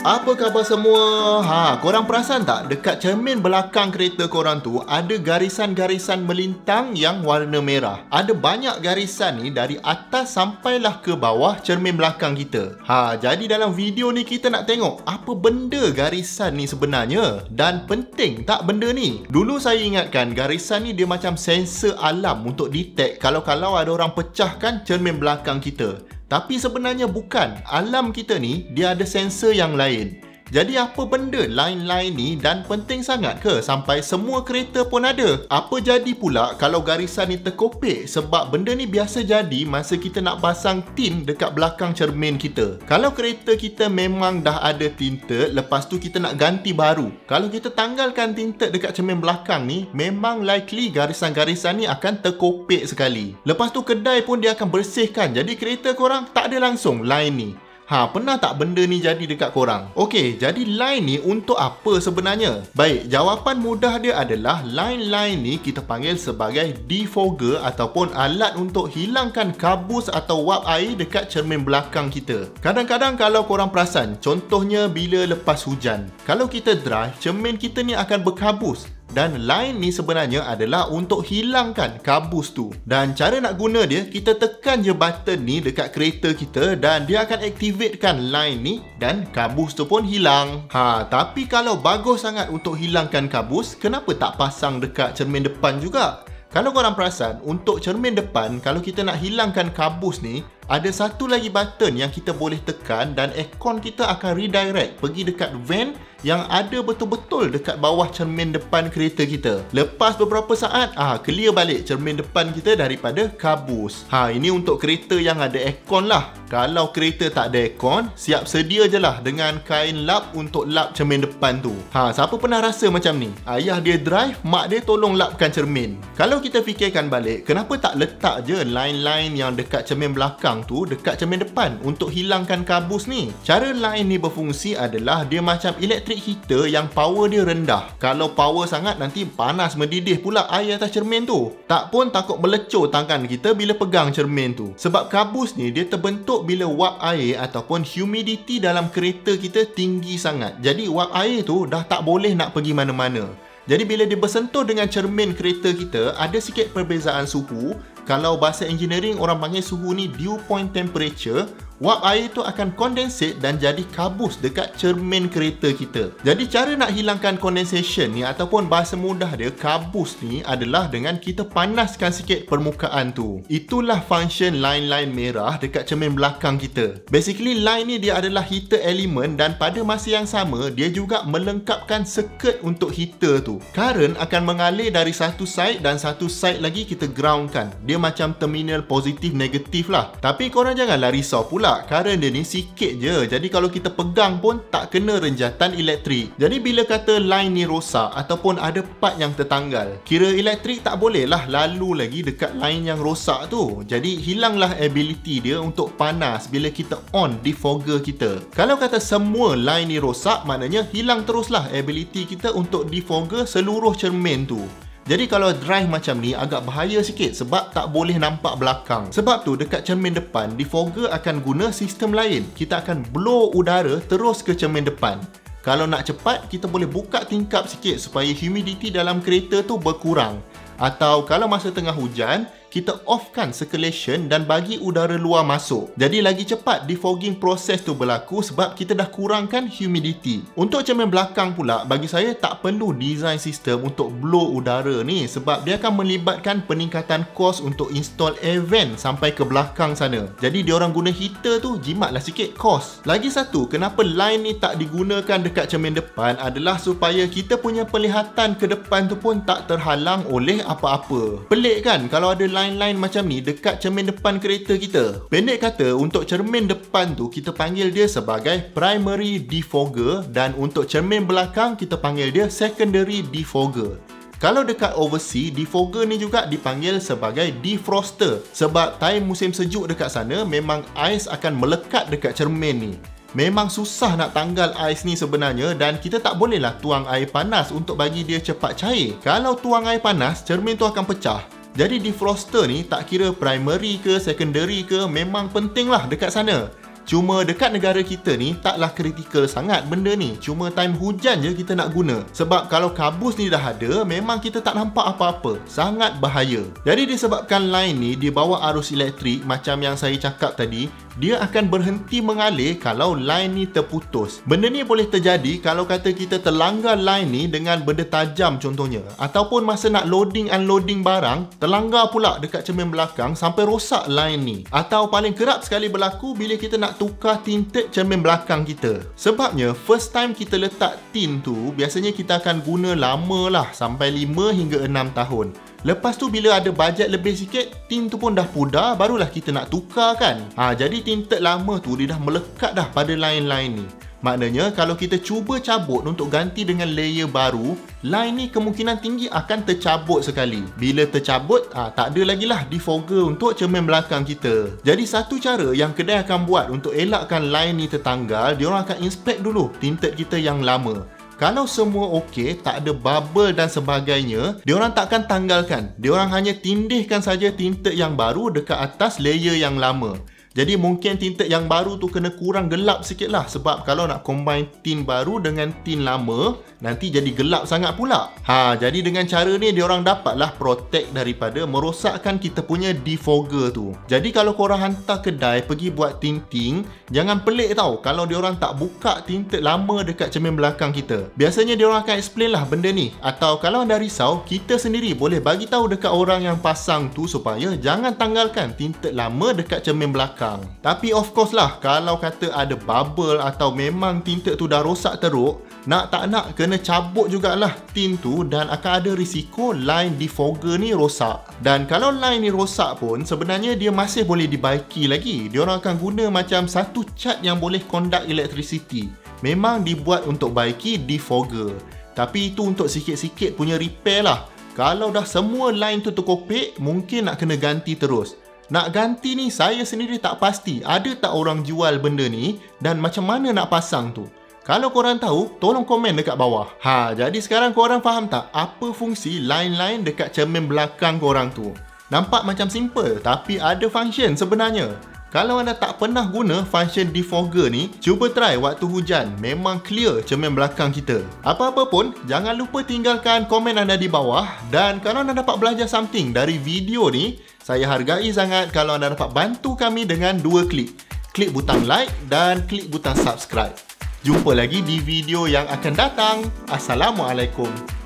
Apa khabar semua? Korang perasan tak dekat cermin belakang kereta korang tu ada garisan-garisan melintang yang warna merah. Ada banyak garisan ni dari atas sampailah ke bawah cermin belakang kita. Jadi dalam video ni kita nak tengok apa benda garisan ni sebenarnya dan penting tak benda ni. Dulu saya ingatkan garisan ni dia macam sensor alam untuk detect kalau ada orang pecahkan cermin belakang kita. Tapi sebenarnya bukan. Alam kita ni dia ada sensor yang lain. Jadi apa benda lain-lain ni dan penting sangat ke sampai semua kereta pun ada? Apa jadi pula kalau garisan ni terkopek? Sebab benda ni biasa jadi masa kita nak pasang tint dekat belakang cermin kita. Kalau kereta kita memang dah ada tinted, lepas tu kita nak ganti baru. Kalau kita tanggalkan tinted dekat cermin belakang ni, memang likely garisan-garisan ni akan terkopek sekali. Lepas tu kedai pun dia akan bersihkan. Jadi kereta korang tak ada langsung line ni. Pernah tak benda ni jadi dekat korang? Okey, jadi line ni untuk apa sebenarnya? Baik, jawapan mudah dia adalah line-line ni kita panggil sebagai defogger ataupun alat untuk hilangkan kabus atau wap air dekat cermin belakang kita. Kadang-kadang kalau korang perasan, contohnya bila lepas hujan, kalau kita drive, cermin kita ni akan berkabus. Dan line ni sebenarnya adalah untuk hilangkan kabus tu. Dan cara nak guna dia, kita tekan je button ni dekat kereta kita dan dia akan aktivatekan line ni dan kabus tu pun hilang. Tapi kalau bagus sangat untuk hilangkan kabus, kenapa tak pasang dekat cermin depan juga? Kalau korang perasan, untuk cermin depan, kalau kita nak hilangkan kabus ni, ada satu lagi button yang kita boleh tekan dan aircon kita akan redirect pergi dekat vent yang ada betul-betul dekat bawah cermin depan kereta kita. Lepas beberapa saat, clear balik cermin depan kita daripada kabus. Ini untuk kereta yang ada aircon lah. Kalau kereta tak ada aircon, siap sedia je lah dengan kain lap untuk lap cermin depan tu. Siapa pernah rasa macam ni? Ayah dia drive, mak dia tolong lapkan cermin. Kalau kita fikirkan balik, kenapa tak letak je line-line yang dekat cermin belakang tu dekat cermin depan untuk hilangkan kabus ni? Cara line ni berfungsi adalah dia macam electric heater yang power dia rendah. Kalau power sangat nanti panas mendidih pula air atas cermin tu. Tak pun takut melecur tangan kita bila pegang cermin tu. Sebab kabus ni dia terbentuk bila wap air ataupun humidity dalam kereta kita tinggi sangat. Jadi wap air tu dah tak boleh nak pergi mana-mana. Jadi bila dia bersentuh dengan cermin kereta kita, ada sikit perbezaan suhu. Kalau bahasa engineering orang panggil suhu ni dew point temperature. Wap air tu akan condensate dan jadi kabus dekat cermin kereta kita. Jadi cara nak hilangkan condensation ni ataupun bahasa mudah dia kabus ni adalah dengan kita panaskan sikit permukaan tu. Itulah function line-line merah dekat cermin belakang kita. Basically line ni dia adalah heater element dan pada masa yang sama dia juga melengkapkan circuit untuk heater tu. Current akan mengalir dari satu side dan satu side lagi kita groundkan. Dia macam terminal positif negatif lah. Tapi korang janganlah risau pula. Current dia ni sikit je. Jadi kalau kita pegang pun tak kena renjatan elektrik. Jadi bila kata line ni rosak ataupun ada part yang tertanggal, kira elektrik tak boleh lah lalu lagi dekat line yang rosak tu. Jadi hilanglah ability dia untuk panas bila kita on defogger kita. Kalau kata semua line ni rosak, maknanya hilang teruslah ability kita untuk defogger seluruh cermin tu. Jadi kalau drive macam ni agak bahaya sikit sebab tak boleh nampak belakang. Sebab tu dekat cermin depan, defogger akan guna sistem lain. Kita akan blow udara terus ke cermin depan. Kalau nak cepat, kita boleh buka tingkap sikit supaya humidity dalam kereta tu berkurang. Atau kalau masa tengah hujan, kita offkan circulation dan bagi udara luar masuk. Jadi lagi cepat defogging proses tu berlaku sebab kita dah kurangkan humidity. Untuk cermin belakang pula, bagi saya tak perlu design sistem untuk blow udara ni sebab dia akan melibatkan peningkatan kos untuk install air vent sampai ke belakang sana. Jadi diorang guna heater tu jimatlah sikit kos. Lagi satu, kenapa line ni tak digunakan dekat cermin depan adalah supaya kita punya penglihatan ke depan tu pun tak terhalang oleh apa-apa. Pelik kan kalau ada line macam ni dekat cermin depan kereta kita. Pendek kata, untuk cermin depan tu kita panggil dia sebagai primary defogger dan untuk cermin belakang kita panggil dia secondary defogger. Kalau dekat overseas, defogger ni juga dipanggil sebagai defroster sebab time musim sejuk dekat sana memang ais akan melekat dekat cermin ni. Memang susah nak tanggal ais ni sebenarnya dan kita tak bolehlah tuang air panas untuk bagi dia cepat cair. Kalau tuang air panas, cermin tu akan pecah. Jadi defroster ni tak kira primary ke secondary ke memang penting lah dekat sana. Cuma dekat negara kita ni taklah kritikal sangat benda ni. Cuma time hujan je kita nak guna. Sebab kalau kabus ni dah ada, memang kita tak nampak apa-apa. Sangat bahaya. Jadi disebabkan line ni di bawah arus elektrik macam yang saya cakap tadi, dia akan berhenti mengalir kalau line ni terputus. Benda ni boleh terjadi kalau kata kita terlanggar line ni dengan benda tajam contohnya. Ataupun masa nak loading unloading barang, terlanggar pula dekat cermin belakang sampai rosak line ni. Atau paling kerap sekali berlaku bila kita nak tukar tinted cermin belakang kita. Sebabnya first time kita letak tint tu, biasanya kita akan guna lama lah, sampai 5 hingga 6 tahun. Lepas tu bila ada bajet lebih sikit, tint tu pun dah pudar, barulah kita nak tukar kan. Jadi tinted lama tu dia dah melekat dah pada line-line ni. Maknanya kalau kita cuba cabut untuk ganti dengan layer baru, line ni kemungkinan tinggi akan tercabut sekali. Bila tercabut, tak ada lagi lah defogger untuk cermin belakang kita. Jadi satu cara yang kedai akan buat untuk elakkan line ni tertanggal, diorang akan inspect dulu tinted kita yang lama. Kalau semua okey, tak ada bubble dan sebagainya, diorang takkan tanggalkan. Diorang hanya tindihkan saja tinted yang baru dekat atas layer yang lama. Jadi mungkin tinted yang baru tu kena kurang gelap sikit lah. Sebab kalau nak combine tint baru dengan tint lama, nanti jadi gelap sangat pula. Jadi dengan cara ni diorang dapatlah protect daripada merosakkan kita punya defogger tu. Jadi kalau korang hantar kedai pergi buat tinting, jangan pelik tau kalau diorang tak buka tinted lama dekat cermin belakang kita. Biasanya diorang akan explain lah benda ni. Atau kalau anda risau, kita sendiri boleh bagi tahu dekat orang yang pasang tu supaya jangan tanggalkan tinted lama dekat cermin belakang. Tapi of course lah, kalau kata ada bubble atau memang tinted tu dah rosak teruk, nak tak nak kena cabut jugalah tint tu dan akan ada risiko line defogger ni rosak. Dan kalau line ni rosak pun, sebenarnya dia masih boleh dibaiki lagi. Diorang akan guna macam satu cat yang boleh conduct electricity. Memang dibuat untuk baiki defogger. Tapi itu untuk sikit-sikit punya repair lah. Kalau dah semua line tu terkopek, mungkin nak kena ganti terus. Nak ganti ni saya sendiri tak pasti ada tak orang jual benda ni dan macam mana nak pasang tu. Kalau korang tahu, tolong komen dekat bawah. Jadi sekarang korang faham tak apa fungsi line-line dekat cermin belakang korang tu? Nampak macam simple tapi ada function sebenarnya. Kalau anda tak pernah guna function defogger ni, cuba try waktu hujan. Memang clear cermin belakang kita. Apa-apa pun, jangan lupa tinggalkan komen anda di bawah. Dan kalau anda dapat belajar something dari video ni, saya hargai sangat kalau anda dapat bantu kami dengan 2 klik. Klik butang like dan klik butang subscribe. Jumpa lagi di video yang akan datang. Assalamualaikum.